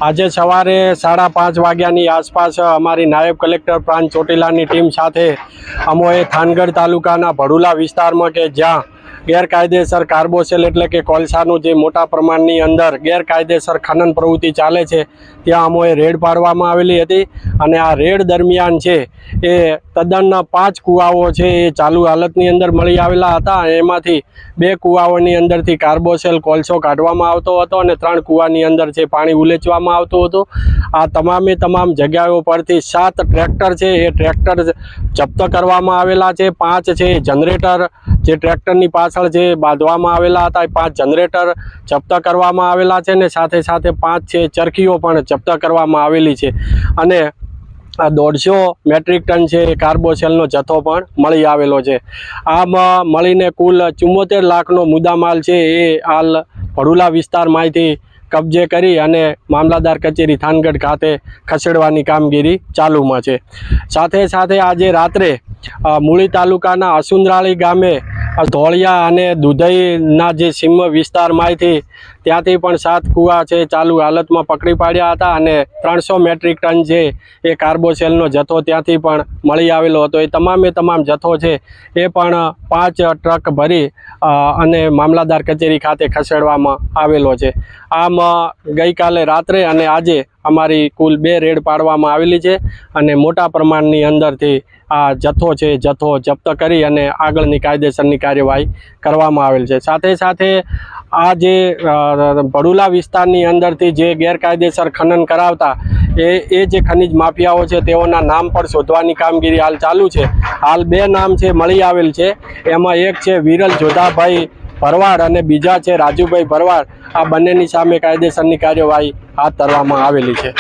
આજે સવારે 5:30 વાગ્યાની આસપાસ અમારી નાયબ કલેક્ટર પ્રાંત ચોટીલાની ટીમ સાથે અમોએ થાનગઢ તાલુકાના ભડુલા વિસ્તારમાં કે જ્યાં ગેરકાયદેસર કાર્બોસેલ એટલે કે કોલસાનું જે મોટા પ્રમાણની અંદર ગેરકાયદેસર ખનન પ્રવૃત્તિ ચાલે છે ત્યાં અમોએ રેડ પાડવામાં આવેલી હતી અને આ રેડ દરમિયાન છે એ તદ્દન 5 કૂવાઓ છે એ ચાલુ હાલતની અંદર મળી આવેલા હતા. એમાંથી 2 કૂવાઓની અંદરથી કાર્બોસેલ કોલસો કાઢવામાં આવતો હતો અને 3 કૂવાની અંદર છે પાણી ઉલેચવામાં આવતું હતું. આ તમામ જગ્યાઓ પરથી 7 ટ્રેક્ટર છે એ ટ્રેક્ટર જપ્ત કરવામાં આવેલા છે. 5 છે જનરેટર જે ટ્રેક્ટરની પાછળ જે બાંધવામાં આવેલા હતા એ 5 જનરેટર જપ્ત કરવામાં આવેલા છે ને સાથે 5 છે ચરખીઓ પણ જપ્ત કરવામાં આવેલી છે અને 150 મેટ્રિક ટન છે એ કાર્બોસેલનો જથ્થો પણ મળી આવેલો છે. આમ મળીને કુલ 74 લાખનો મુદ્દામાલ છે એ હાલ ભડુલા વિસ્તારમાંથી કબજે કરી અને મામલતદાર કચેરી થાનગઢ ખાતે ખસેડવાની કામગીરી ચાલુમાં છે. સાથે આજે રાત્રે મૂળી તાલુકાના અસુંદરાળી ગામે ધોળિયા અને દુધઈના જે સીમ વિસ્તારમાંથી ત્યાંથી પણ 7 કૂવા છે ચાલુ હાલતમાં પકડી પાડ્યા હતા અને 300 મેટ્રિક ટન છે એ કાર્બોસેલનો જથ્થો ત્યાંથી પણ મળી આવેલો હતો. એ તમામ જથ્થો છે એ પણ 5 ટ્રક ભરી અને મામલતદાર કચેરી ખાતે ખસેડવામાં આવેલો છે. આમ ગઈકાલે રાત્રે અને આજે અમારી કુલ 2 રેડ પાડવામાં આવેલી છે અને મોટા પ્રમાણની અંદરથી આ જથ્થો છે જથ્થો જપ્ત કરી અને આગળની કાયદેસરની કાર્યવાહી કરવામાં આવેલ છે. સાથે આ જે ભડુલા વિસ્તારની અંદરથી જે ગેરકાયદેસર ખનન કરાવતા એ જે ખનિજ માફિયાઓ છે તેઓના નામ પણ શોધવાની કામગીરી હાલ ચાલુ છે. હાલ 2 નામ છે મળી આવેલ છે. એમાં એક છે વિરલ જોધાભાઈ ભરવાડ અને બીજા છે રાજુભાઈ ભરવાડ. આ બંનેની સામે કાયદેસરની કાર્યવાહી હાથ ધરવામાં આવેલી છે.